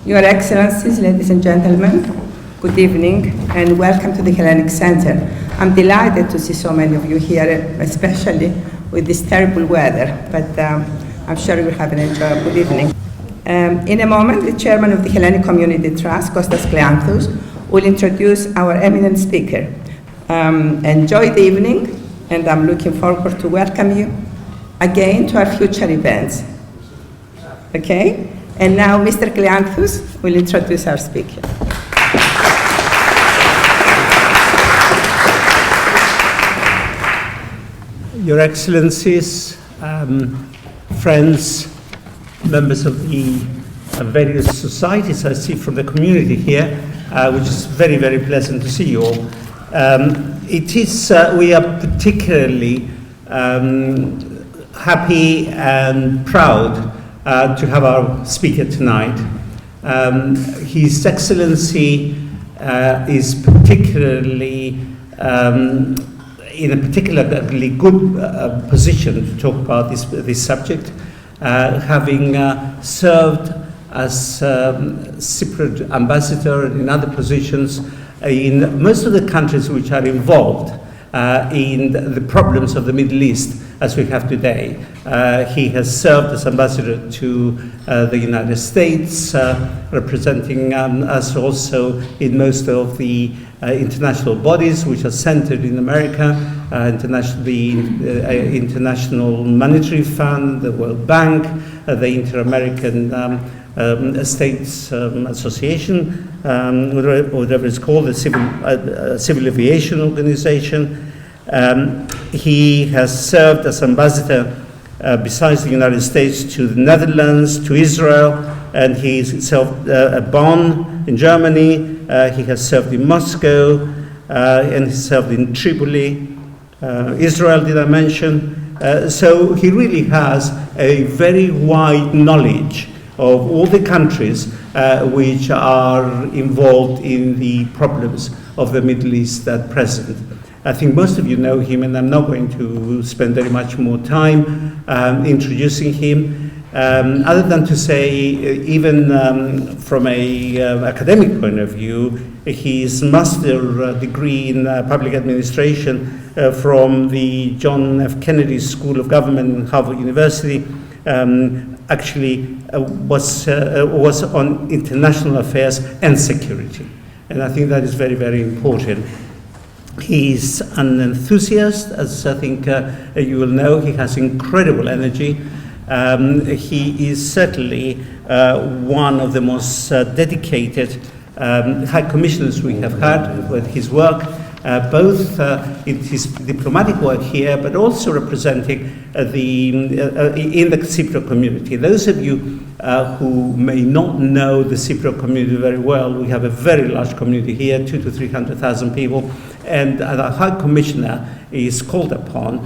Your Excellencies, ladies and gentlemen, good evening and welcome to the Hellenic Center. I'm delighted to see so many of you here, especially with this terrible weather, but I'm sure you'll have an enjoyable evening. In a moment, the chairman of the Hellenic Community Trust, Kostas Kleanthous, will introduce our eminent speaker. Enjoy the evening, and I'm looking forward to welcome you again to our future events. Okay? And now Mr. Kleanthous will introduce our speaker. Your Excellencies, friends, members of the various societies I see from the community here, which is very, very pleasant to see you all. We are particularly happy and proud to have our speaker tonight. His Excellency is particularly in a particularly good position to talk about this subject, having served as Cypriot ambassador and in other positions in most of the countries which are involved in the problems of the Middle East as we have today. He has served as ambassador to the United States, representing us also in most of the international bodies which are centered in America, the International Monetary Fund, the World Bank, the Inter-American States Association, whatever it's called, the Civil Aviation Organization. He has served as ambassador besides the United States to the Netherlands, to Israel, and he served at Bonn in Germany. He has served in Moscow, and he served in Tripoli. Israel, did I mention? So he really has a very wide knowledge of all the countries which are involved in the problems of the Middle East at present. I think most of you know him, and I'm not going to spend very much more time introducing him, other than to say, even from an academic point of view, his master degree in public administration from the John F. Kennedy School of Government in Harvard University actually was on international affairs and security. And I think that is very, very important. He's an enthusiast, as I think you will know. He has incredible energy. He is certainly one of the most dedicated High Commissioners we have had with his work, both in his diplomatic work here, but also representing in the Cypriot community. Those of you who may not know the Cypriot community very well, we have a very large community here, 200,000 to 300,000 people, and the High Commissioner is called upon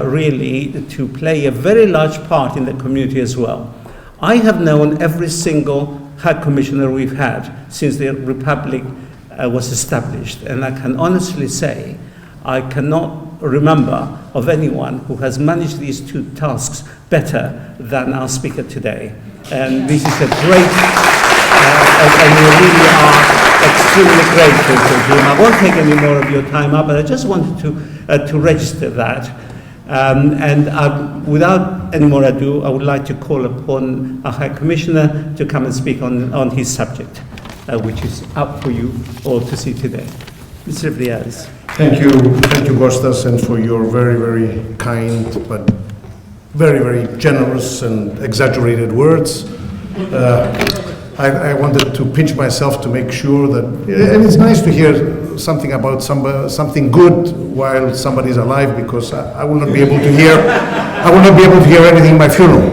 really to play a very large part in the community as well. I have known every single High Commissioner we've had since the Republic was established, and I can honestly say I cannot remember of anyone who has managed these two tasks better than our speaker today. And this is a great, and we really are extremely grateful to him. I won't take any more of your time up, but I just wanted to register that. Without any more ado, I would like to call upon our High Commissioner to come and speak on his subject, which is up for you all to see today. Mr. Evriviades. Thank you, Kostas, and for your very, very kind but very, very generous and exaggerated words. I wanted to pinch myself to make sure that, and it's nice to hear something about something good while somebody's alive, because I will not be able to hear, anything in my funeral.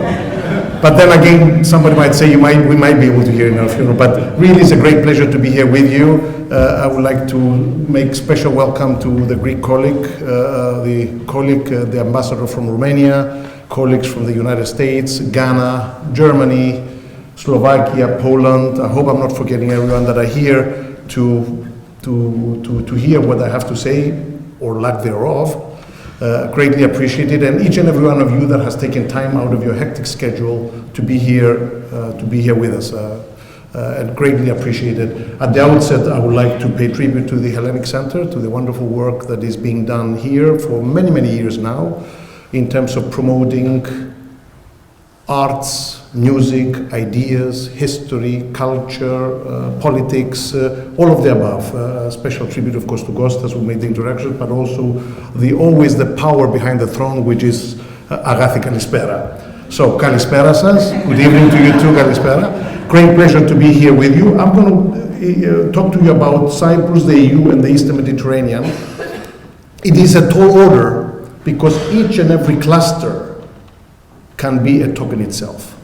But then again, somebody might say we might be able to hear in our funeral. But really, it's a great pleasure to be here with you. I would like to make special welcome to the Greek colleague, the ambassador from Romania, colleagues from the United States, Ghana, Germany, Slovakia, Poland. I hope I'm not forgetting everyone that are here to hear what I have to say, or lack thereof. Greatly appreciated, and each and every one of you that has taken time out of your hectic schedule to be here with us. and greatly appreciated. At the outset, I would like to pay tribute to the Hellenic Center, to the wonderful work that is being done here for many, many years now in terms of promoting arts, music, ideas, history, culture, politics, all of the above. Special tribute, of course, to Kostas, who made the introduction, but also always the power behind the throne, which is Agathi Kalispera. So, Kalispera σας. Good evening to you too, Kalispera. Great pleasure to be here with you. I'm going to talk to you about Cyprus, the EU, and the Eastern Mediterranean. It is a tall order because each and every cluster can be a token itself.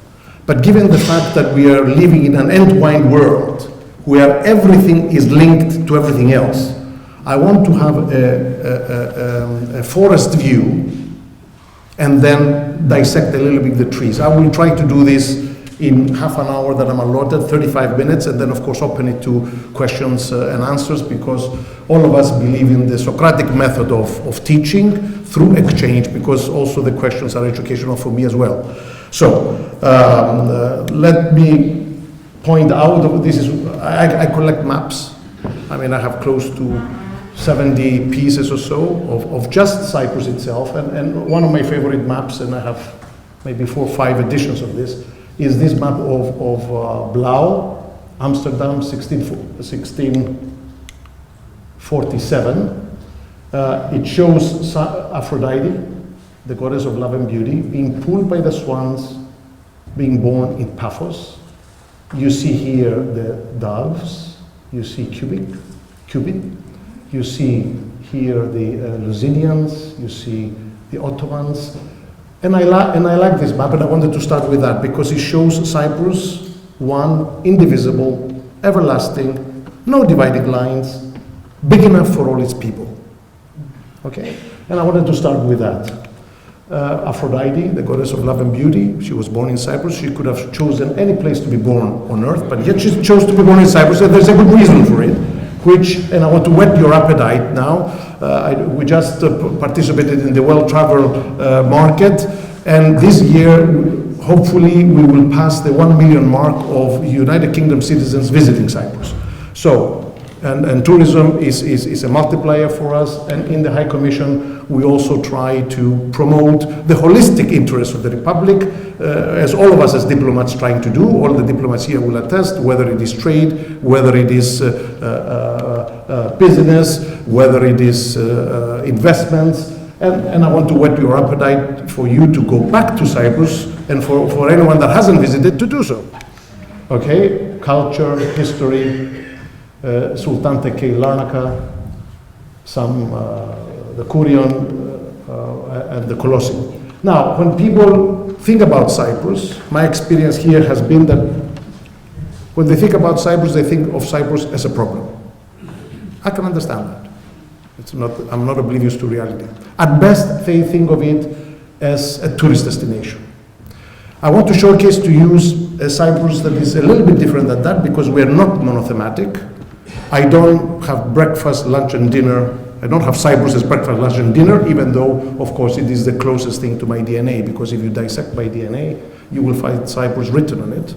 But given the fact that we are living in an entwined world where everything is linked to everything else, I want to have a forest view and then dissect a little bit the trees. I will try to do this in half an hour that I'm allotted, 35 minutes, and then of course open it to questions and answers, because all of us believe in the Socratic method of teaching through exchange, because also the questions are educational for me as well. So let me point out, I collect maps. I mean, I have close to 70 pieces or so of just Cyprus itself, and one of my favorite maps, and I have maybe 4 or 5 editions of this, is this map of Blau, Amsterdam, 1647. It shows Aphrodite, the goddess of love and beauty, being pulled by the swans, being born in Paphos. You see here the doves, you see Cupid, you see here the Lusinians, you see the Ottomans. And I like this map, and I wanted to start with that because it shows Cyprus, one, indivisible, everlasting, no dividing lines, big enough for all its people. Okay? And I wanted to start with that. Aphrodite, the goddess of love and beauty, she was born in Cyprus. She could have chosen any place to be born on earth, but yet she chose to be born in Cyprus, and there's a good reason for it, and I want to whet your appetite now. We just participated in the World Travel Market, and this year, hopefully, we will pass the 1 million mark of United Kingdom citizens visiting Cyprus. So, and tourism is a multiplier for us, and in the High Commission, we also try to promote the holistic interests of the Republic, as all of us as diplomats trying to do. All the diplomats here will attest, whether it is trade, whether it is business, whether it is investments, and I want to whet your appetite for you to go back to Cyprus, and for anyone that hasn't visited to do so. Okay, culture, history, Sultan Tekke Larnaca, the Kurion, and the Colosseum. Now, when people think about Cyprus, my experience here has been that when they think about Cyprus, they think of Cyprus as a problem. I can understand that. I'm not oblivious to reality. At best, they think of it as a tourist destination. I want to showcase to you a Cyprus that is a little bit different than that, because we are not monothematic. I don't have breakfast, lunch, and dinner. I don't have Cyprus as breakfast, lunch, and dinner, even though, of course, it is the closest thing to my DNA, because if you dissect my DNA, you will find Cyprus written on it.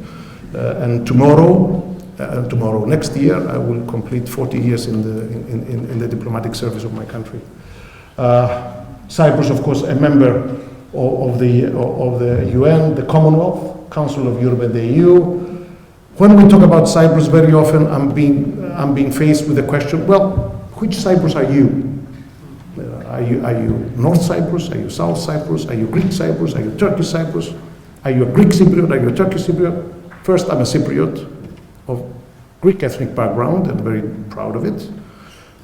And next year, I will complete 40 years in the diplomatic service of my country. Cyprus, of course, a member of the UN, the Commonwealth, Council of Europe, and the EU. When we talk about Cyprus, very often I'm being faced with the question, well, which Cyprus are you? Are you North Cyprus? Are you South Cyprus? Are you Greek Cyprus? Are you Turkish Cyprus? Are you a Greek Cypriot? Are you a Turkish Cypriot? First, I'm a Cypriot of Greek ethnic background and very proud of it.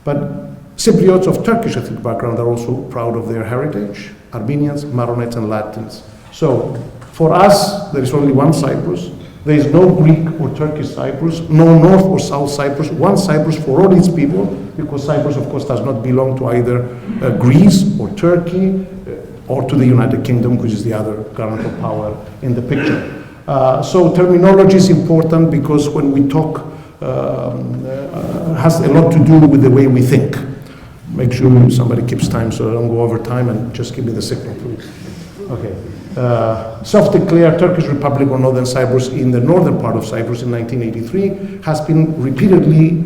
But Cypriots of Turkish ethnic background are also proud of their heritage, Armenians, Maronites, and Latins. So for us, there is only one Cyprus. There is no Greek or Turkish Cyprus, no North or South Cyprus, one Cyprus for all its people, because Cyprus, of course, does not belong to either Greece or Turkey or to the United Kingdom, which is the other current of power in the picture. So terminology is important, because when we talk, has a lot to do with the way we think. Make sure somebody keeps time so I don't go over time, and just give me the signal, please. Okay. self-declared Turkish Republic of Northern Cyprus in the northern part of Cyprus in 1983 has been repeatedly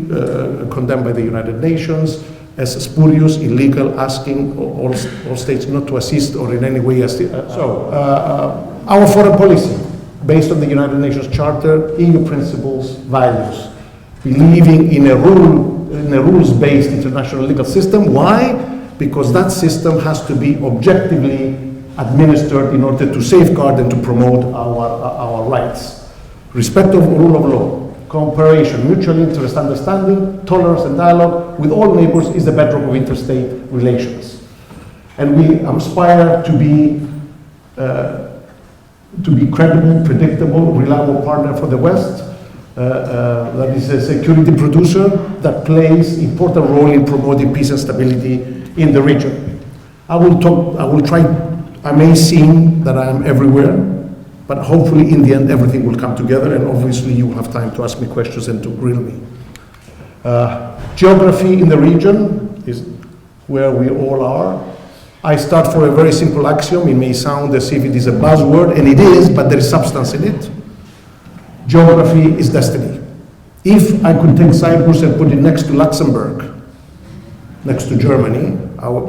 condemned by the United Nations as spurious, illegal, asking all states not to assist or in any way assist. Our foreign policy, based on the United Nations Charter, EU principles, values, believing in a rules-based international legal system. Why? Because that system has to be objectively administered in order to safeguard and to promote our rights. Respect of rule of law, cooperation, mutual interest, understanding, tolerance and dialogue with all neighbors is the bedrock of interstate relations. And we aspire to be credible, predictable, reliable partner for the West, that is a security producer that plays important role in promoting peace and stability in the region. I may seem that I am everywhere, but hopefully in the end everything will come together, and obviously you will have time to ask me questions and to grill me. Geography in the region is where we all are. I start for a very simple axiom. It may sound as if it is a buzzword, and it is, but there is substance in it. Geography is destiny. If I could take Cyprus and put it next to Luxembourg, next to Germany,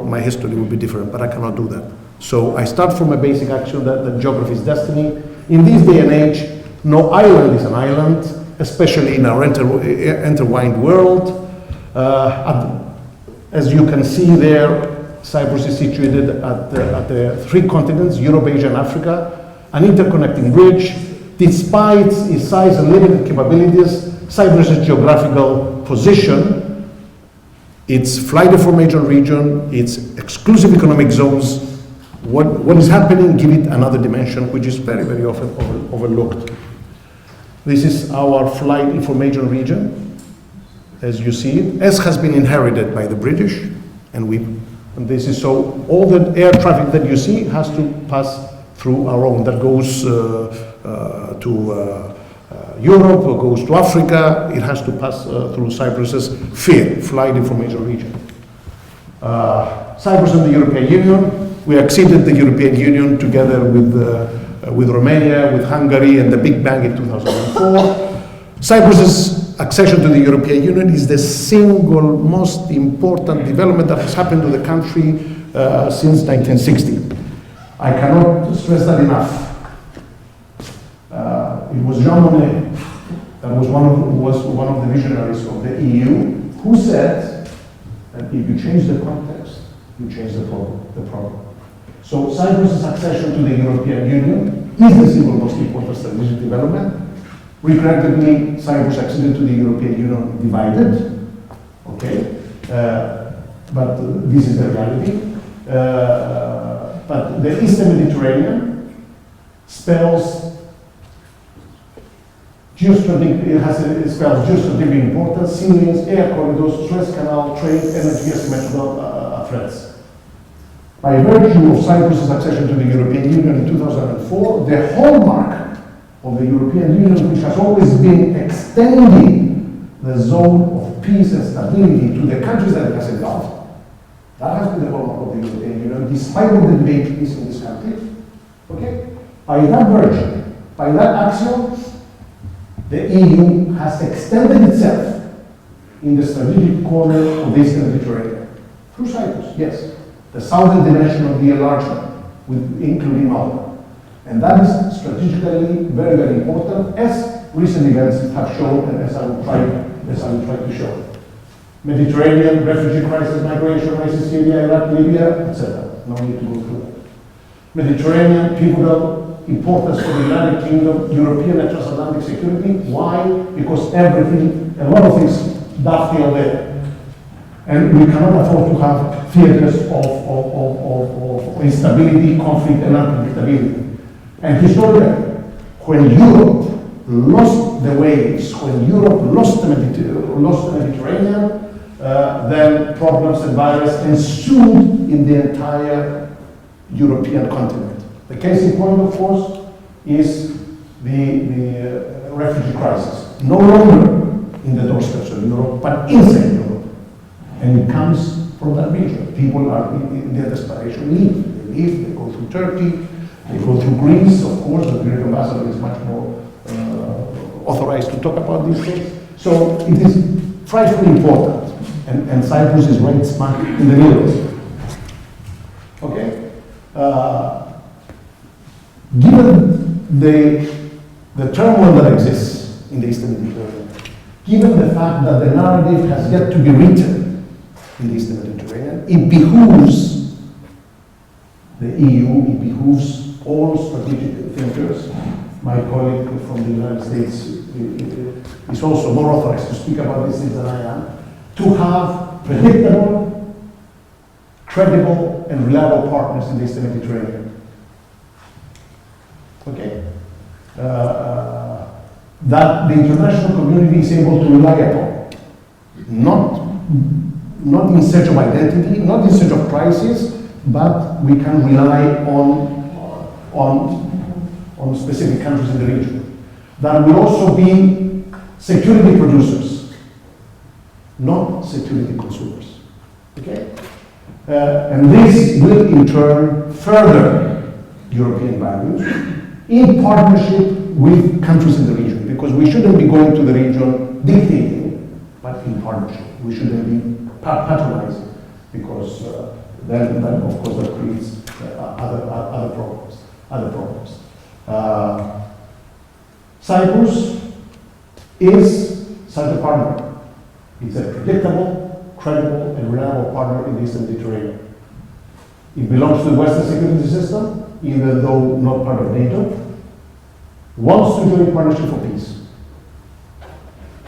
my history would be different, but I cannot do that. So I start from a basic axiom that geography is destiny. In this day and age, no island is an island, especially in our intertwined world. As you can see there, Cyprus is situated at the three continents, Europe, Asia, and Africa, an interconnecting bridge. Despite its size and limited capabilities, Cyprus's geographical position, its flight information region, its exclusive economic zones, what is happening, give it another dimension, which is very, very often overlooked. This is our flight information region, as you see it. S has been inherited by the British, and this is so all the air traffic that you see has to pass through our own. That goes to Europe, or goes to Africa. It has to pass through Cyprus's FIR, flight information region. Cyprus and the European Union. We acceded the European Union together with Romania, with Hungary, and the Big Bang in 2004. Cyprus's accession to the European Union is the single most important development that has happened to the country since 1960. I cannot stress that enough. It was Jean Monnet, that was one of the visionaries of the EU, who said that if you change the context, you change the problem. So Cyprus's accession to the European Union is the single most important strategic development. Regrettably, Cyprus acceded to the European Union divided, okay? But this is the reality. But the Eastern Mediterranean spells geostrategic importance, sea lanes, air corridors, Suez Canal, trade, energy, asymmetrical threats. By virtue of Cyprus's accession to the European Union in 2004, the hallmark of the European Union, which has always been extending the zone of peace and stability to the countries that it has engulfed, that has been the hallmark of the European Union, despite all the debate is in this country. Okay? By that virtue, by that axiom, the EU has extended itself in the strategic corner of the Eastern Mediterranean. Through Cyprus, yes. The southern dimension of the enlargement, including Malta. And that is strategically very, very important, as recent events have shown, and as I will try to show. Mediterranean, refugee crisis, migration, crisis, Syria, Iraq, Libya, etc. No need to go through that. Mediterranean, pivotal importance for the United Kingdom, European and transatlantic security. Why? Because a lot of things dovetail there. And we cannot afford to have theaters of instability, conflict, and unpredictability. And historically, when Europe lost the waves, when Europe lost the Mediterranean, then problems and violence ensued in the entire European continent. The case in point, of course, is the refugee crisis. No longer in the doorsteps of Europe, but inside Europe. And it comes from that region. People are in their desperation leave. They leave, they go through Turkey, They go through Greece, of course, the Greek ambassador is much more authorized to talk about these things. So it is frightfully important, and Cyprus is right smack in the middle. Okay? Given the turmoil that exists in the Eastern Mediterranean, given the fact that the narrative has yet to be written in the Eastern Mediterranean, it behooves the EU, it behooves all strategic thinkers. My colleague from the United States is also more authorized to speak about these things than I am, to have predictable, credible, and reliable partners in the Eastern Mediterranean. Okay? That the international community is able to rely upon, not in search of identity, not in search of crisis, but we can rely on specific countries in the region. That will also be security producers, not security consumers. Okay? And this will in turn further European values in partnership with countries in the region, because we shouldn't be going to the region dictating, but in partnership. We shouldn't be patronizing, because then of course that creates other problems. Cyprus is such a partner. It's a predictable, credible, and reliable partner in the Eastern Mediterranean. It belongs to the Western security system, even though not part of NATO. Wants to join partnership for peace.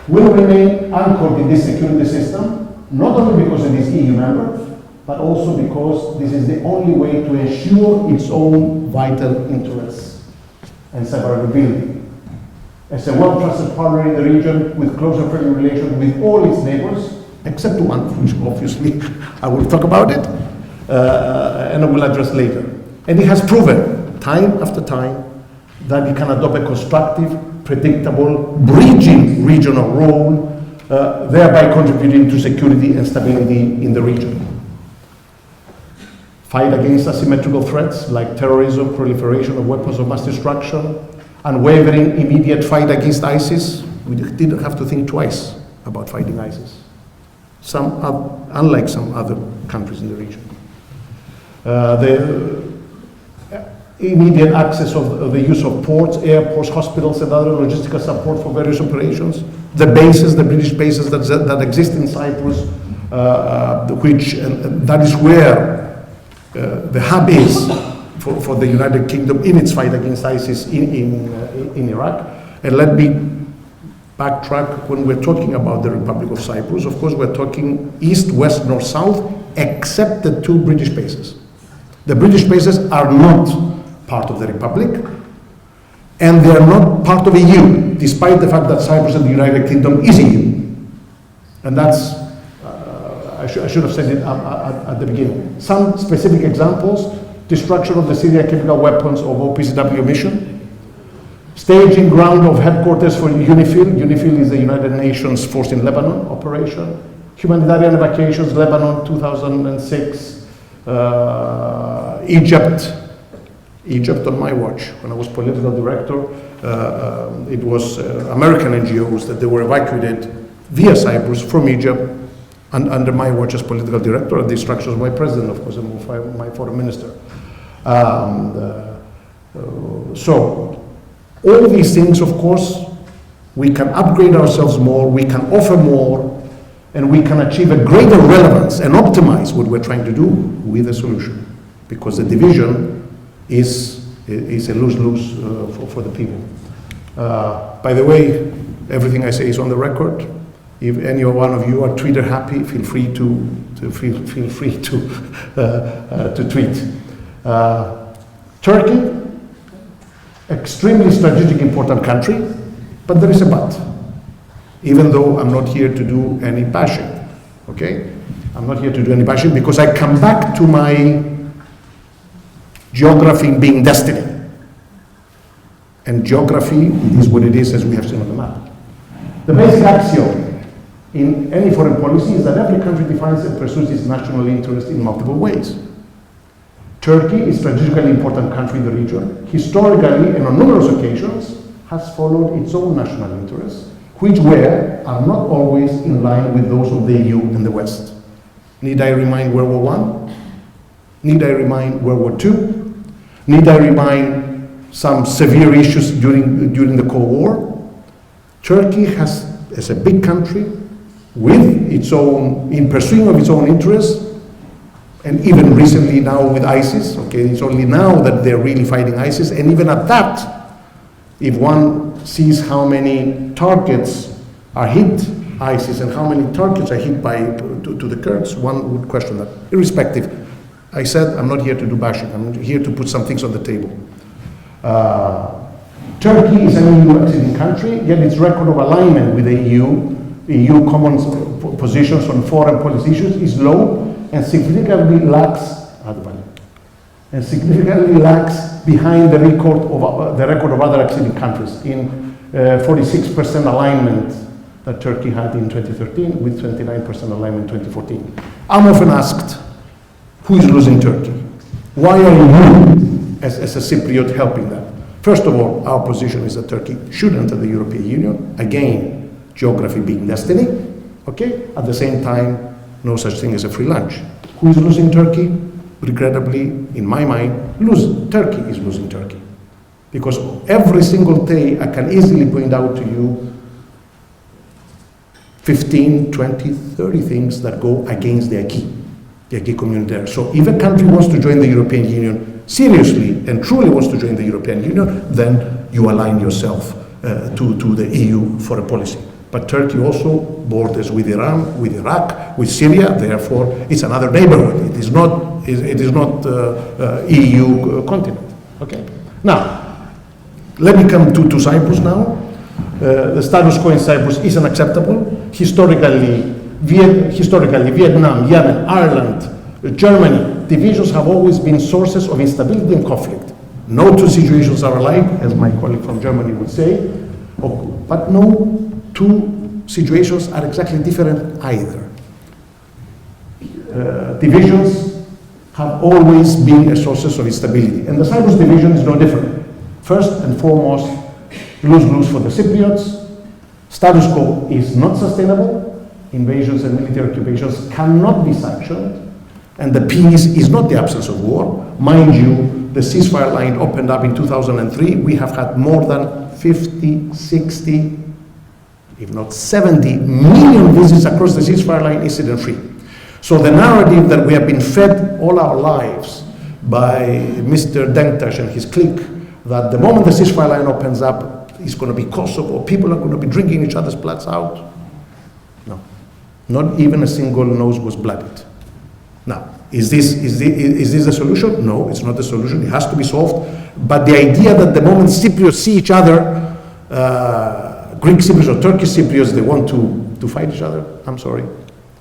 Will remain anchored in this security system, not only because it is EU member, but also because this is the only way to ensure its own vital interests and severability. As a well-trusted partner in the region with close and friendly relations with all its neighbors, except one, which obviously I will talk about it, and I will address later. And it has proven, time after time, that it can adopt a constructive, predictable, bridging regional role, thereby contributing to security and stability in the region. Fight against asymmetrical threats like terrorism, proliferation of weapons of mass destruction, unwavering immediate fight against ISIS. We didn't have to think twice about fighting ISIS, unlike some other countries in the region. The immediate access of the use of ports, airports, hospitals, and other logistical support for various operations. The bases, the British bases that exist in Cyprus, that is where the hub is for the United Kingdom in its fight against ISIS in Iraq. And let me backtrack. When we're talking about the Republic of Cyprus, of course we're talking east, west, north, south, except the two British bases. The British bases are not part of the Republic, and they are not part of EU, despite the fact that Cyprus and the United Kingdom is EU. And that's, I should have said it at the beginning. Some specific examples: destruction of the Syrian chemical weapons of OPCW mission, staging ground of headquarters for UNIFIL. UNIFIL is the United Nations Force in Lebanon operation, humanitarian evacuations, Lebanon 2006, Egypt on my watch. When I was political director, it was American NGOs that they were evacuated via Cyprus from Egypt, and under my watch as political director, at the instructions of my president, of course, and my foreign minister. So all these things, of course, we can upgrade ourselves more, we can offer more, and we can achieve a greater relevance and optimize what we're trying to do with a solution, because the division is a lose-lose for the people. By the way, everything I say is on the record. If any one of you are Twitter happy, feel free to tweet. Turkey, extremely strategic, important country, but there is a but. Even though I'm not here to do any bashing, okay? I'm not here to do any bashing because I come back to my geography being destiny. And geography is what it is, as we have seen on the map. The basic axiom in any foreign policy is that every country defines and pursues its national interest in multiple ways. Turkey is a strategically important country in the region, historically and on numerous occasions has followed its own national interests, which are not always in line with those of the EU and the West. Need I remind World War I? Need I remind World War II? Need I remind some severe issues during the Cold War? Turkey as a big country, in pursuing of its own interests, and even recently now with ISIS, okay, it's only now that they're really fighting ISIS, and even at that, if one sees how many targets are hit ISIS and how many targets are hit to the Kurds, one would question that. Irrespective, I said I'm not here to do bashing, I'm here to put some things on the table. Turkey is an EU acceding country, yet its record of alignment with the EU common positions on foreign policy issues is low and significantly lags behind the record of other acceding countries in 46% alignment that Turkey had in 2013 with 29% alignment in 2014. I'm often asked, who is losing Turkey? Why are you, as a Cypriot, helping them? First of all, our position is that Turkey should enter the European Union. Again, geography being destiny. Okay? At the same time, no such thing as a free lunch. Who is losing Turkey? Regrettably, in my mind, Turkey is losing Turkey. Because every single day I can easily point out to you 15, 20, 30 things that go against the acquis communautaire. So if a country wants to join the European Union seriously and truly wants to join the European Union, then you align yourself to the EU for a policy. But Turkey also borders with Iran, with Iraq, with Syria. Therefore, it's another neighborhood. It is not EU continent. Okay. Now, let me come to Cyprus now. The status quo in Cyprus is unacceptable. Historically, Vietnam, Yemen, Ireland, Germany, divisions have always been sources of instability and conflict. No two situations are alike, as my colleague from Germany would say, but no two situations are exactly different either. Divisions have always been a source of instability, and the Cyprus division is no different. First and foremost, lose-lose for the Cypriots. Status quo is not sustainable. Invasions and military occupations cannot be sanctioned, and the peace is not the absence of war. Mind you, the ceasefire line opened up in 2003. We have had more than 50, 60, if not 70 million visits across the ceasefire line incident-free. So the narrative that we have been fed all our lives by Mr. Denktash and his clique, that the moment the ceasefire line opens up, it's going to be Kosovo, people are going to be drinking each other's bloods out. No, not even a single nose was blooded. Now, is this the solution? No, it's not the solution. It has to be solved. But the idea that the moment Cypriots see each other, Greek Cypriots or Turkish Cypriots, they want to fight each other, I'm sorry,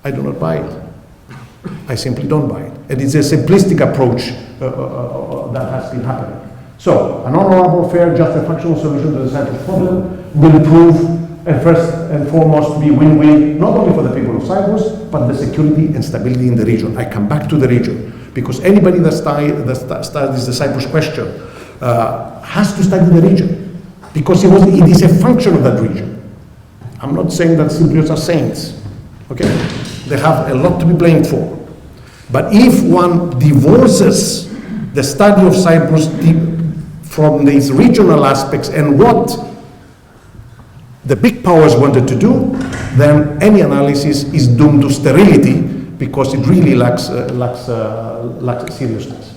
I do not buy it. I simply don't buy it. And it's a simplistic approach that has been happening. So, an honorable, fair, just and functional solution to the Cyprus problem will prove, and first and foremost, be win-win, not only for the people of Cyprus, but the security and stability in the region. I come back to the region, because anybody that studies the Cyprus question has to study the region, because it is a function of that region. I'm not saying that Cypriots are saints, okay? They have a lot to be blamed for. But if one divorces the study of Cyprus from these regional aspects and what the big powers wanted to do, then any analysis is doomed to sterility, because it really lacks seriousness.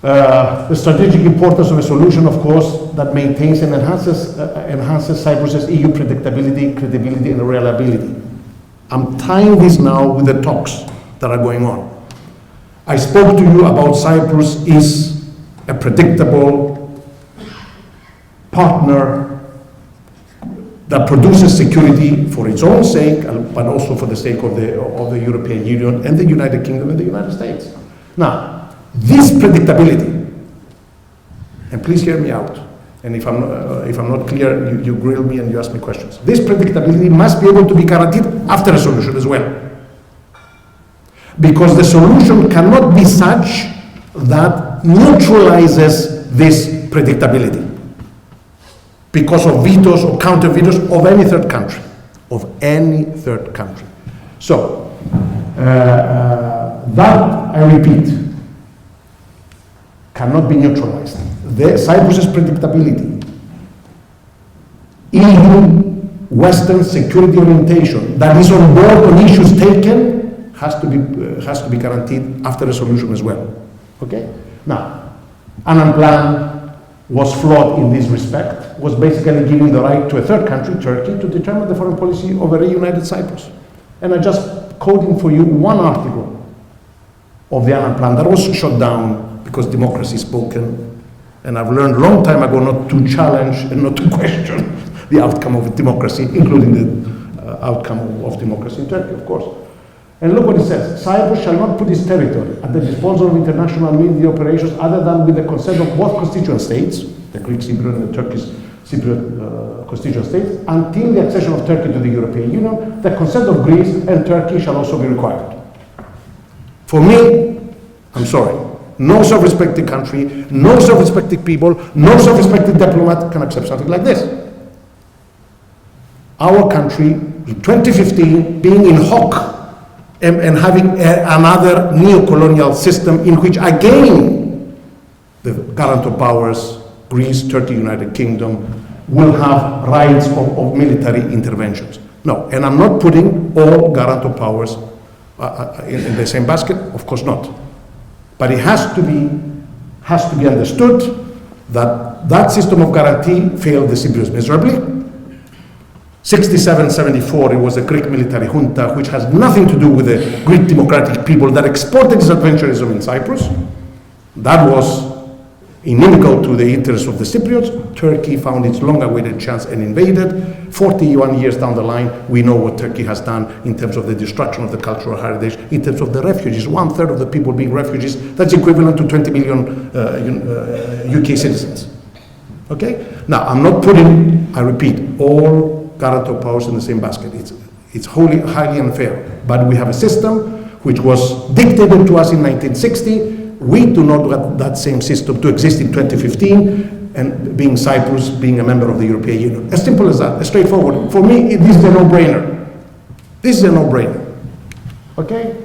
The strategic importance of a solution, of course, that maintains and enhances Cyprus's EU predictability, credibility, and reliability. I'm tying this now with the talks that are going on. I spoke to you about Cyprus is a predictable partner that produces security for its own sake, but also for the sake of the European Union and the United Kingdom and the United States. Now, this predictability, and please hear me out, and if I'm not clear, you grill me and you ask me questions. This predictability must be able to be guaranteed after a solution as well. because the solution cannot be such that neutralizes this predictability because of vetoes or counter vetoes of any third country, So, that, I repeat, cannot be neutralized. Cyprus's predictability, EU Western security orientation that is on board on issues taken has to be guaranteed after a solution as well. Okay? Now, Annan plan was flawed in this respect, was basically giving the right to a third country, Turkey, to determine the foreign policy of a reunited Cyprus. And I just quoting for you one article of the Annan plan that was shut down because democracy is spoken. And I've learned a long time ago not to challenge and not to question the outcome of democracy, including the outcome of democracy in Turkey, of course. And look what it says. Cyprus shall not put its territory at the disposal of international military operations other than with the consent of both constituent states, the Greek Cypriot and the Turkish Cypriot constituent states, until the accession of Turkey to the European Union. The consent of Greece and Turkey shall also be required. For me, I'm sorry, no self-respecting country, no self-respecting people, no self-respecting diplomat can accept something like this. Our country, in 2015, being in hoc and having another neo-colonial system in which, again, the guarantor powers, Greece, Turkey, United Kingdom, will have rights of military interventions. No, and I'm not putting all guarantor powers in the same basket, of course not. But it has to be understood that that system of guarantee failed the Cypriots miserably. 67-74, it was a Greek military junta, which has nothing to do with the Greek democratic people that exported this adventurism in Cyprus. That was inimical to the interests of the Cypriots. Turkey found its long-awaited chance and invaded. 41 years down the line, we know what Turkey has done in terms of the destruction of the cultural heritage, in terms of the refugees. 1/3 of the people being refugees, that's equivalent to 20 million UK citizens. Okay? Now, I'm not putting, I repeat, all guarantor powers in the same basket. It's highly unfair. But we have a system which was dictated to us in 1960. We do not want that same system to exist in 2015, and being Cyprus, being a member of the European Union. As simple as that, as straightforward. For me, this is a no-brainer. This is a no-brainer. Okay?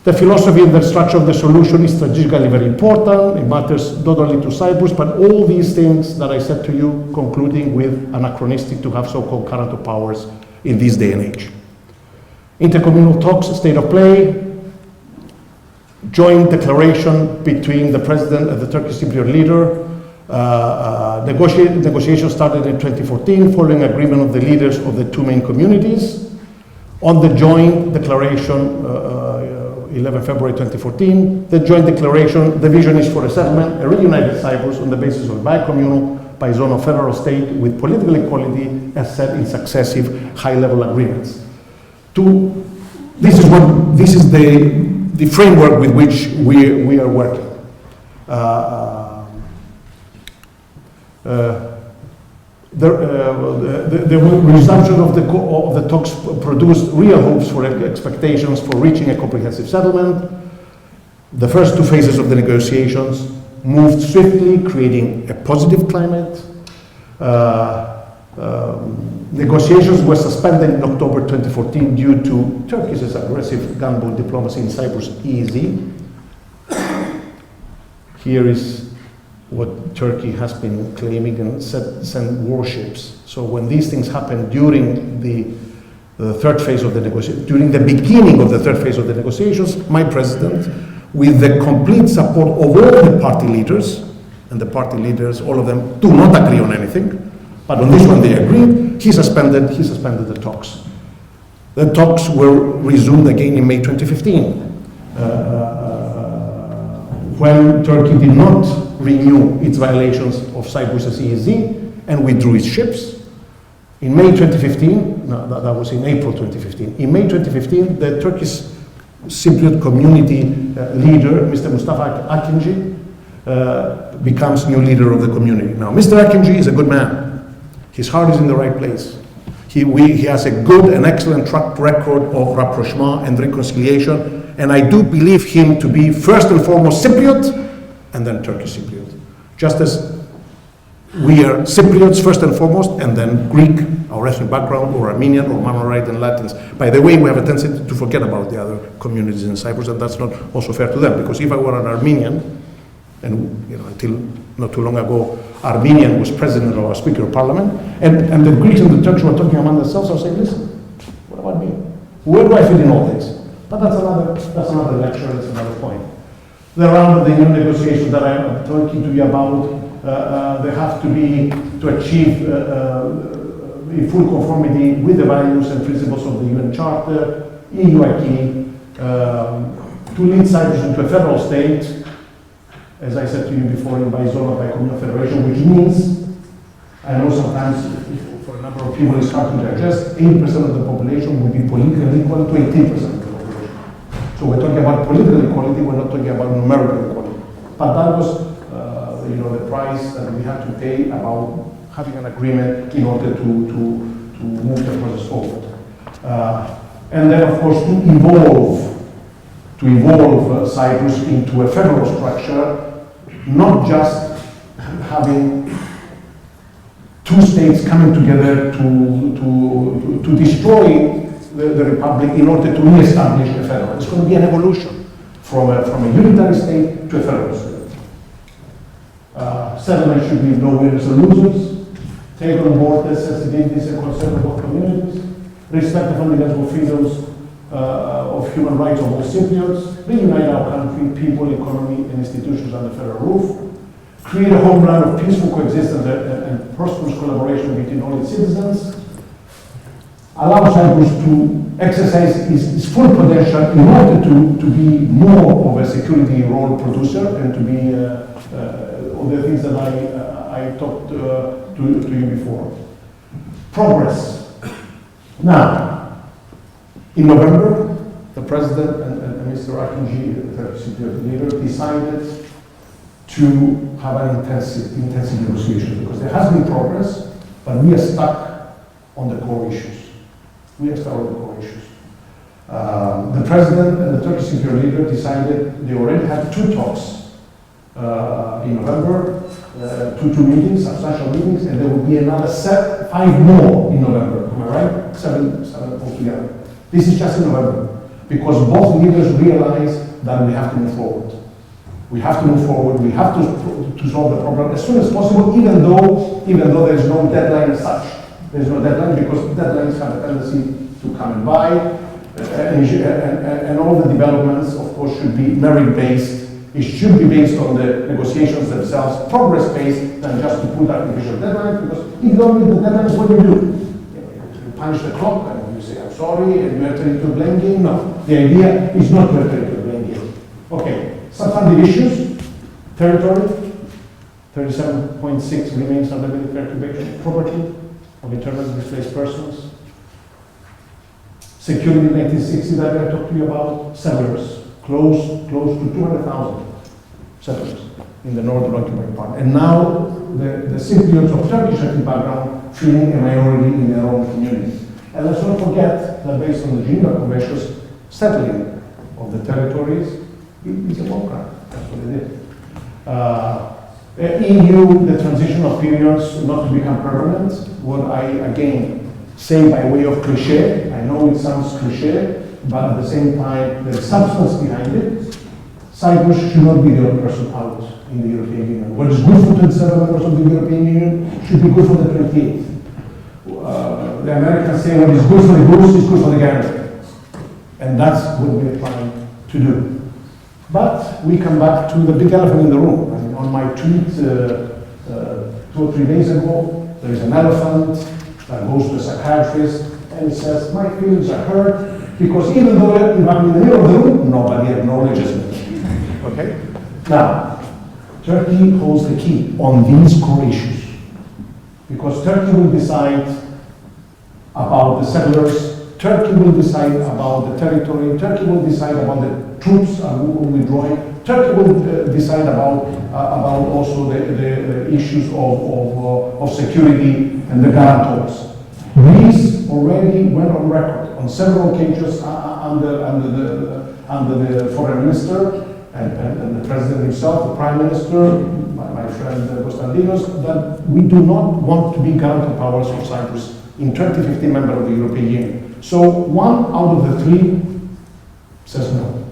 The philosophy and the structure of the solution is strategically very important. It matters not only to Cyprus, but all these things that I said to you, concluding with anachronistic to have so-called guarantor powers in this day and age. Intercommunal talks, state of play, joint declaration between the president and the Turkish Cypriot leader. Negotiations started in 2014 following agreement of the leaders of the two main communities. On the joint declaration, 11 February 2014, the joint declaration, the vision is for a settlement, a reunited Cyprus on the basis of bi-communal, bi-zonal federal state with political equality as set in successive high-level agreements. This is the framework with which we are working. The resumption of the talks produced real hopes for expectations for reaching a comprehensive settlement. The first two phases of the negotiations moved swiftly, creating a positive climate. Negotiations were suspended in October 2014 due to Turkey's aggressive gunboat diplomacy in Cyprus, EEZ. Here is what Turkey has been claiming and send warships. So when these things happen during the third phase of the negotiations, during the beginning of the third phase of the negotiations, my president, with the complete support of all the party leaders, and the party leaders, all of them, do not agree on anything, but on this one they agreed, he suspended the talks. The talks were resumed again in May 2015, when Turkey did not renew its violations of Cyprus's EEZ and withdrew its ships. In May 2015, no, that was in April 2015. In May 2015, the Turkish Cypriot community leader, Mr. Mustafa Akinci, becomes new leader of the community. Now, Mr. Akinci is a good man. His heart is in the right place. He has a good and excellent track record of rapprochement and reconciliation, and I do believe him to be first and foremost Cypriot, and then Turkish Cypriot. Just as we are Cypriots first and foremost, and then Greek, our ethnic background, or Armenian, or Marmarite and Latins. By the way, we have a tendency to forget about the other communities in Cyprus, and that's not also fair to them, because if I were an Armenian, and until not too long ago, Armenian was president or speaker of parliament, and the Greeks and the Turks were talking among themselves, I was saying, listen, what about me? Where do I fit in all this? But that's another lecture, that's another point. The round of the new negotiations that I'm talking to you about, they have to be to achieve in full conformity with the values and principles of the UN Charter, EU acquis, to lead Cyprus into a federal state, as I said to you before, by zone of by communal federation, which means, I know sometimes for a number of people it's hard to digest, 80% of the population will be politically equal to 18% of the population. So we're talking about political equality, we're not talking about numerical equality. But that was the price that we had to pay about having an agreement in order to move the process forward. And then, of course, to evolve Cyprus into a federal structure, not just having two states coming together to destroy the republic in order to re-establish a federal. It's going to be an evolution from a unitary state to a federal state. Settlement should be no winners or losers. Take on board the sensitivities and concerns of both communities. Respect the fundamental freedoms of human rights of all Cypriots. Reunite our country, people, economy, and institutions under federal roof. Create a homeland of peaceful coexistence and prosperous collaboration between all its citizens. Allow Cyprus to exercise its full potential in order to be more of a security role producer and to be all the things that I talked to you before. Progress. Now, in November, the President and Mr. Akinci, the Turkish Cypriot leader, decided to have an intensive negotiation because there has been progress, but we are stuck on the core issues. The President and the Turkish Cypriot leader decided they already had 2 talks in November, 2 meetings, substantial meetings, and there will be another 5 more in November. Am I right? 7 altogether. This is just in November, because both leaders realize that we have to move forward. We have to move forward. We have to solve the problem as soon as possible, even though there is no deadline as such. There is no deadline because deadlines have a tendency to come and by, and all the developments, of course, should be merit-based. It should be based on the negotiations themselves, progress-based, than just to put artificial deadlines, because if you don't meet the deadlines, what do? You punch the clock and you say, I'm sorry, and you enter into a blame game. No, the idea is not to enter into a blame game. Okay, substantive issues, territory, 37.6 remains under military occupation, property of internally displaced persons, security in 1960 that I talked to you about, settlers, close to 200,000 settlers in the northern occupied part. And now the Cypriots of Turkish ethnic background feeling a minority in their own community. And let's not forget that based on the Geneva Conventions, settling of the territories is a war crime. That's what it is. EU, the transitional periods not to become permanent, what I again say by way of cliche. I know it sounds cliche, but at the same time, there's substance behind it. Cyprus should not be the only person out in the European Union. What is good for 27 members of the European Union should be good for the 28th. The Americans say what is good for the goose is good for the gander. And that's what we're trying to do. But we come back to the big elephant in the room. I mean, on my tweet 2 or 3 days ago, there is an elephant that goes to a psychiatrist and says, my feelings are hurt because even though I'm in the middle of the room, nobody acknowledges me. Okay? Now, Turkey holds the key on these core issues because Turkey will decide about the settlers, Turkey will decide about the territory, Turkey will decide about the troops who will be withdrawing, Turkey will decide about also the issues of security and the guarantors. Greece already went on record on several occasions under the foreign minister and the president himself, the prime minister, my friend Konstantinos, that we do not want to be guarantor powers for Cyprus in 2015 member of the European Union. So 1 out of the 3 says no.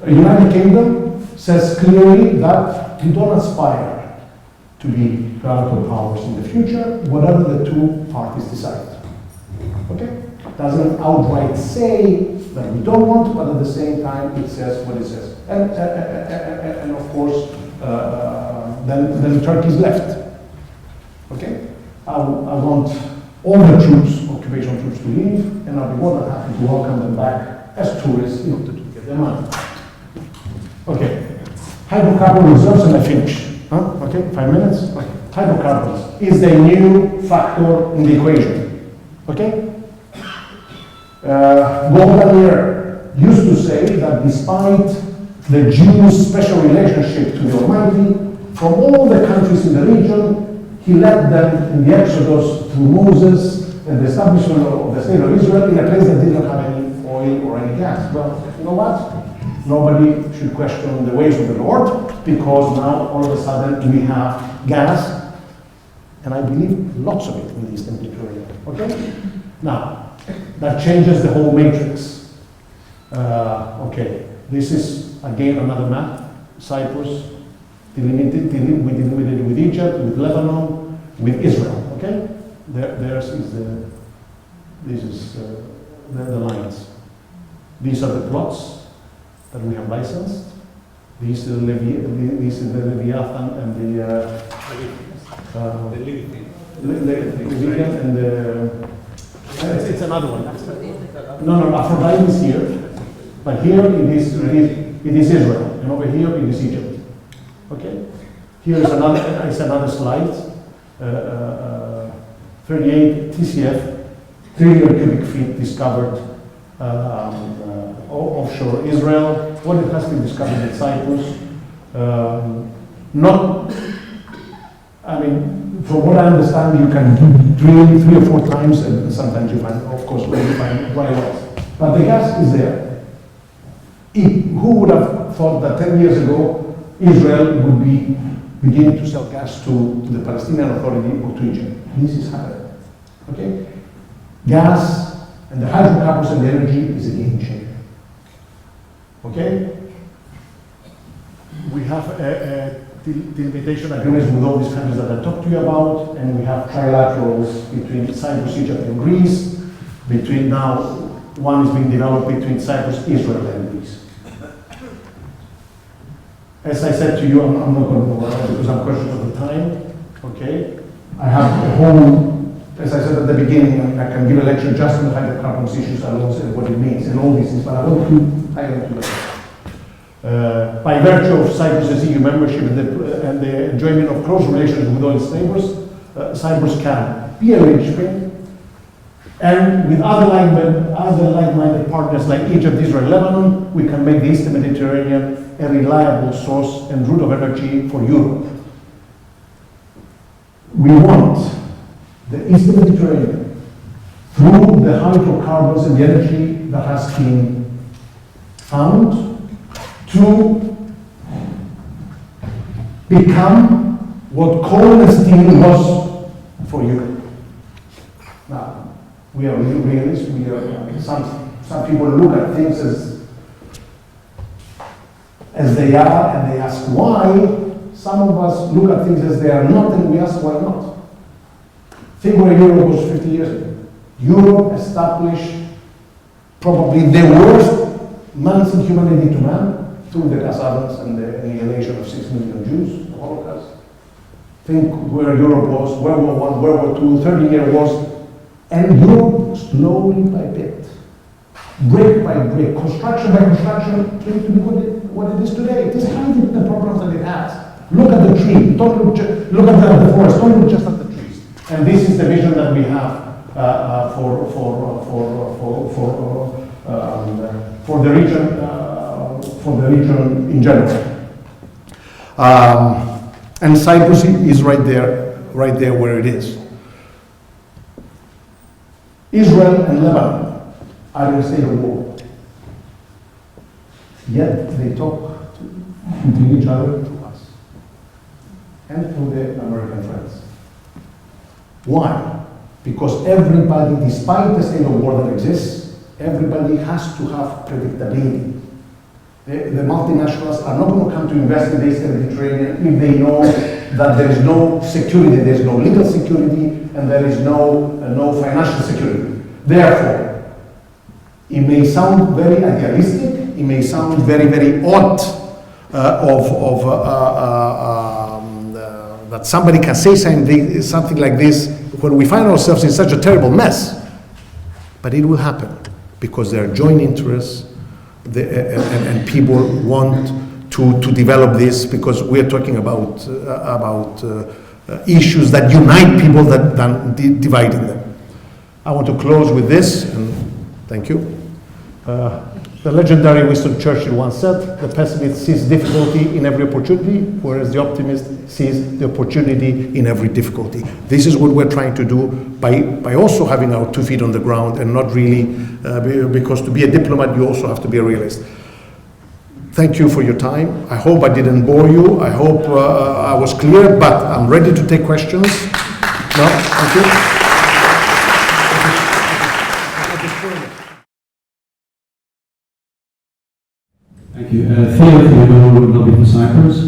The United Kingdom says clearly that we don't aspire to be guarantor powers in the future, whatever the 2 parties decide. Okay? Doesn't outright say that we don't want, but at the same time it says what it says. And of course, then Turkey's left. Okay? I want all the troops, occupation troops, to leave, and I'll be more than happy to welcome them back as tourists in order to get their money. Okay. Hydrocarbon reserves, and I finish. Okay, 5 minutes? Okay. Hydrocarbons is the new factor in the equation. Okay? Golda Meir used to say that despite the Jews' special relationship to the Almighty, from all the countries in the region, he led them in the Exodus through Moses and the establishment of the state of Israel in a place that did not have any oil or any gas. Well, you know what? Nobody should question the ways of the Lord, because now all of a sudden we have gas, and I believe lots of it in the Eastern Mediterranean. Okay? Now, that changes the whole matrix. Okay, this is again another map. Cyprus, we delimited it with Egypt, with Lebanon, with Israel. Okay? Theirs is the lines. These are the plots that we have licensed. These are the Leviathan and the Leviathan and the it's another one. No, Aphrodite is here, but here it is Israel, and over here it is Egypt. Okay. Here is another slide. 38 TCF, trillion cubic feet discovered offshore Israel. What it has been discovered in Cyprus. From what I understand, you can drill 3 or 4 times, and sometimes you find, of course, when you find dry wells. But the gas is there. Who would have thought that 10 years ago, Israel would be beginning to sell gas to the Palestinian Authority or to Egypt? This is happening. Okay? Gas and the hydrocarbons and the energy is a game changer. Okay? We have delimitation agreements with all these countries that I talked to you about, and we have trilaterals between Cyprus, Egypt, and Greece. Between now, one is being developed between Cyprus, Israel, and Greece. As I said to you, I'm not going to go on because I'm conscious of the time. Okay? I have a whole, as I said at the beginning, I can give a lecture just on the hydrocarbons issues alone and what it means and all these things, but I want to highlight to that. By virtue of Cyprus' EU membership and the enjoyment of close relations with all its neighbors, Cyprus can be a linchpin, and with other like-minded partners like Egypt, Israel, Lebanon, we can make the Eastern Mediterranean a reliable source and route of energy for Europe. We want the Eastern Mediterranean, through the hydrocarbons and the energy that has been found, to become what coal and steel was for Europe. Now, we are realists. Some people look at things as they are, and they ask why. Some of us look at things as they are not, and we ask why not. Think where Europe was 50 years ago. Europe established probably the worst months in humanity to man, through the gas ovens and the annihilation of 6 million Jews, the Holocaust. Think where Europe was, World War I, World War II, 30-year wars, and Europe slowly by bit, brick by brick, construction by construction, came to be what it is today. It is hiding the problems that it has. Look at the tree, don't look at the forest, don't look just at the trees. And this is the vision that we have for the region. For the region in general. And Cyprus is right there where it is. Israel and Lebanon are in a state of war. Yet they talk between each other to us and to their American friends. Why? Because everybody, despite the state of war that exists, everybody has to have predictability. The multinationals are not going to come to invest in the Eastern Mediterranean if they know that there is no security, there is no legal security, and there is no financial security. Therefore, it may sound very idealistic, it may sound very, very odd that somebody can say something like this when we find ourselves in such a terrible mess. But it will happen because there are joint interests and people want to develop this, because we are talking about issues that unite people than dividing them. I want to close with this, and thank you. The legendary Winston Churchill once said, the pessimist sees difficulty in every opportunity, whereas the optimist sees the opportunity in every difficulty. This is what we're trying to do by also having our 2 feet on the ground and not really, because to be a diplomat, you also have to be a realist. Thank you for your time. I hope I didn't bore you. I hope I was clear, but I'm ready to take questions. No? Thank you. Thank you. Theo from Lobby for Cyprus.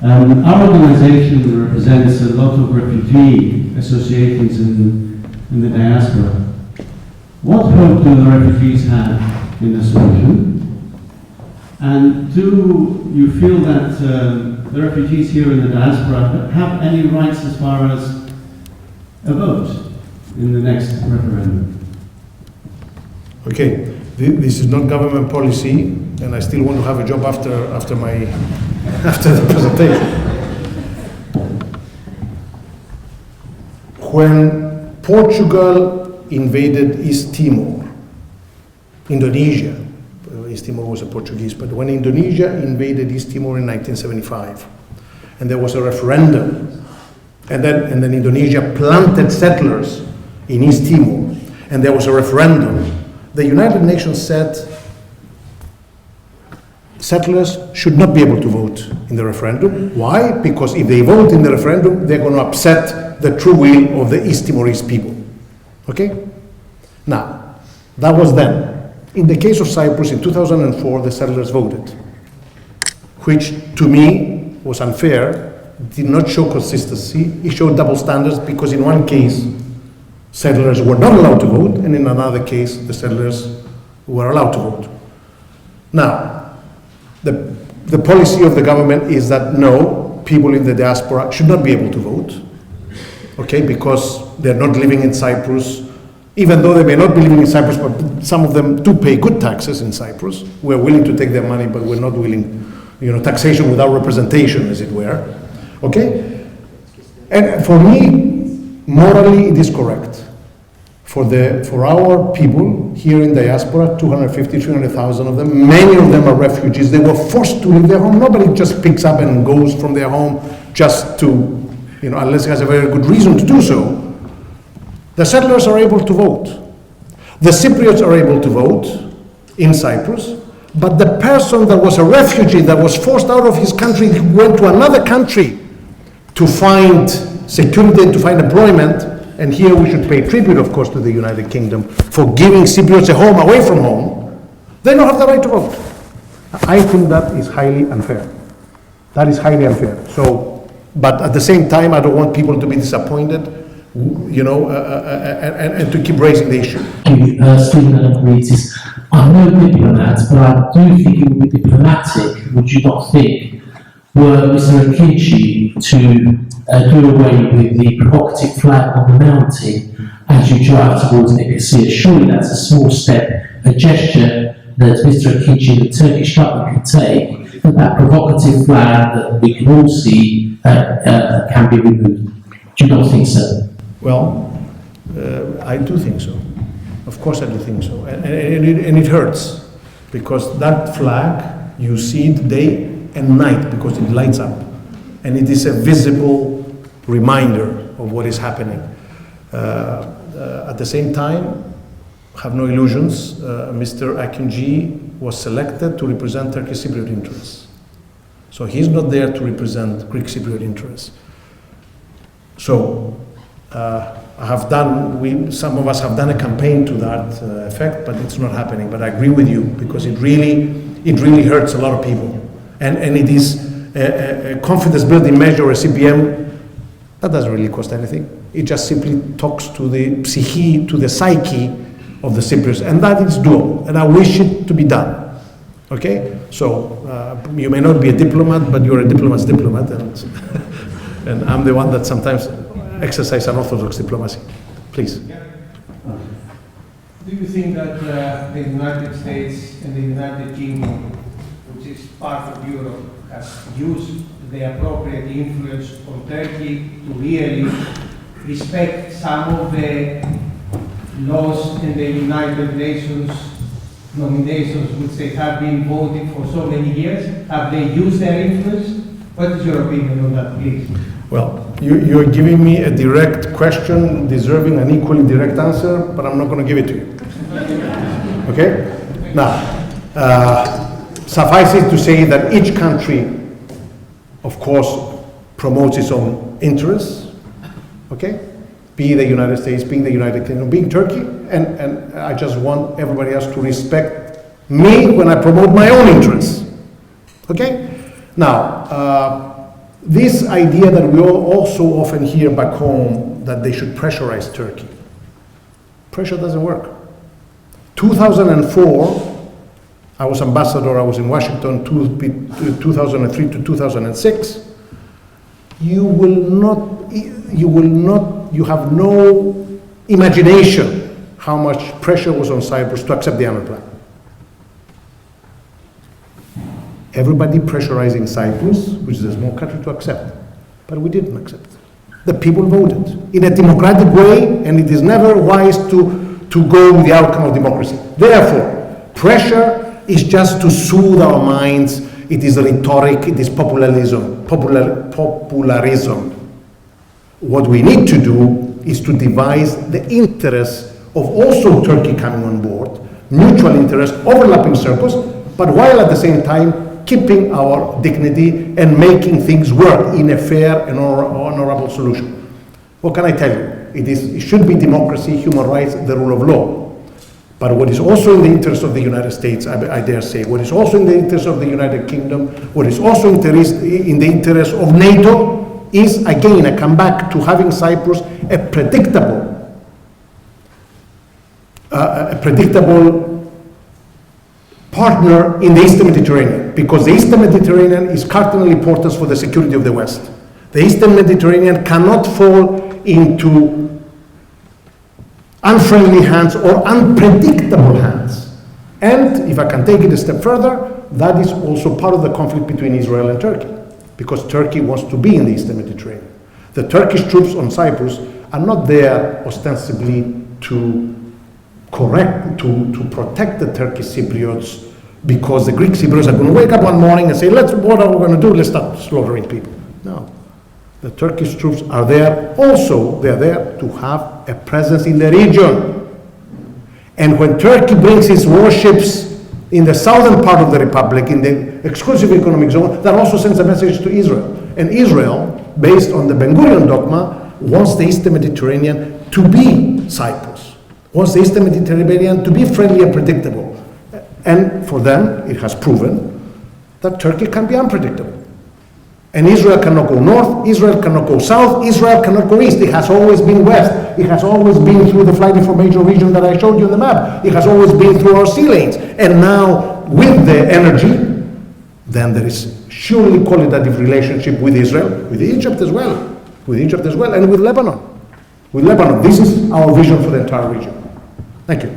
Our organization represents a lot of refugee associations in the diaspora. What hope do the refugees have in the solution? And do you feel that the refugees here in the diaspora have any rights as far as a vote in the next referendum? Okay, this is not government policy, and I still want to have a job after the presentation. When Portugal invaded East Timor, Indonesia, East Timor was a Portuguese, but when Indonesia invaded East Timor in 1975, and there was a referendum, and then Indonesia planted settlers in East Timor, and there was a referendum, the United Nations said settlers should not be able to vote in the referendum. Why? Because if they vote in the referendum, they're going to upset the true will of the East Timorese people. Okay? Now, that was then. In the case of Cyprus in 2004, the settlers voted, which to me was unfair, did not show consistency. It showed double standards, because in one case, settlers were not allowed to vote, and in another case, the settlers were allowed to vote. Now, the policy of the government is that no, people in the diaspora should not be able to vote, okay, because they're not living in Cyprus, even though they may not be living in Cyprus, but some of them do pay good taxes in Cyprus. We're willing to take their money, but we're not willing, taxation without representation, as it were, okay? And for me, morally, it is correct. For our people here in diaspora, 250, 300,000 of them, many of them are refugees. They were forced to leave their home. Nobody just picks up and goes from their home just to, unless he has a very good reason to do so. The settlers are able to vote. The Cypriots are able to vote in Cyprus, but the person that was a refugee, that was forced out of his country, went to another country to find security and to find employment. And here we should pay tribute, of course, to the United Kingdom for giving Cypriots a home away from home. They don't have the right to vote. I think that is highly unfair. That is highly unfair. So, but at the same time, I don't want people to be disappointed, and to keep raising the issue. I'm no diplomat, but I do think it would be diplomatic, would you not think, were Mr. Akinci to do away with the provocative flag on the mountain as you drive towards Nicosia? Surely that's a small step, a gesture that Mr. Akinci and the Turkish government can take, that provocative flag that we can all see can be removed. Do you not think so? Well, I do think so. Of course I do think so. And it hurts, because that flag, you see it day and night, because it lights up. And it is a visible reminder of what is happening. At the same time, have no illusions. Mr. Akinci was selected to represent Turkish Cypriot interests. So he's not there to represent Greek Cypriot interests. So some of us have done a campaign to that effect, but it's not happening. But I agree with you, because it really hurts a lot of people. And it is a confidence building measure, a CPM, that doesn't really cost anything. It just simply talks to the psyche, to the psyche of the Cypriots, and that is doable, and I wish it to be done. Okay? So you may not be a diplomat, but you're a diplomat's diplomat, and I'm the one that sometimes exercise unorthodox diplomacy. Please. Do you think that the United States and the United Kingdom, which is part of Europe, has used the appropriate influence on Turkey to really respect some of the laws in the United Nations nominations which they have been voting for so many years? Have they used their influence? What is your opinion on that, please? Well, you're giving me a direct question deserving an equally direct answer, but I'm not going to give it to you. Okay? Now, suffice it to say that each country, of course, promotes its own interests, okay? Be the United States, being the United Kingdom, being Turkey, and I just want everybody else to respect me when I promote my own interests, okay? Now, this idea that we also often hear back home that they should pressurize Turkey. Pressure doesn't work. 2004, I was ambassador, I was in Washington 2003 to 2006. You have no imagination how much pressure was on Cyprus to accept the Annan Plan. Everybody pressurizing Cyprus, which is a small country, to accept. But we didn't accept. The people voted in a democratic way, and it is never wise to go with the outcome of democracy. Therefore, pressure is just to soothe our minds. It is rhetoric, it is popularism. What we need to do is to devise the interests of also Turkey coming on board, mutual interest, overlapping circles, but while at the same time keeping our dignity and making things work in a fair and honorable solution. What can I tell you? It should be democracy, human rights, the rule of law. But what is also in the interest of the United States, I dare say, what is also in the interest of the United Kingdom, what is also in the interest of NATO is, again, I come back to having Cyprus a predictable partner in the Eastern Mediterranean, because the Eastern Mediterranean is cardinal importance for the security of the West. The Eastern Mediterranean cannot fall into unfriendly hands or unpredictable hands. And if I can take it a step further, that is also part of the conflict between Israel and Turkey, because Turkey wants to be in the Eastern Mediterranean. The Turkish troops on Cyprus are not there ostensibly to protect the Turkish Cypriots, because the Greek Cypriots are going to wake up one morning and say, what are we going to do? Let's start slaughtering people. No. The Turkish troops are there also, they're there to have a presence in the region. And when Turkey brings its warships in the southern part of the Republic, in the exclusive economic zone, that also sends a message to Israel. And Israel, based on the Ben Gurion dogma, wants the Eastern Mediterranean to be Cyprus, wants the Eastern Mediterranean to be friendly and predictable. And for them, it has proven that Turkey can be unpredictable. And Israel cannot go north, Israel cannot go south, Israel cannot go east. It has always been west. It has always been through the flight information region that I showed you on the map. It has always been through our sea lanes. And now, with the energy, then there is surely qualitative relationship with Israel, with Egypt as well, and with Lebanon. With Lebanon, this is our vision for the entire region. Thank you.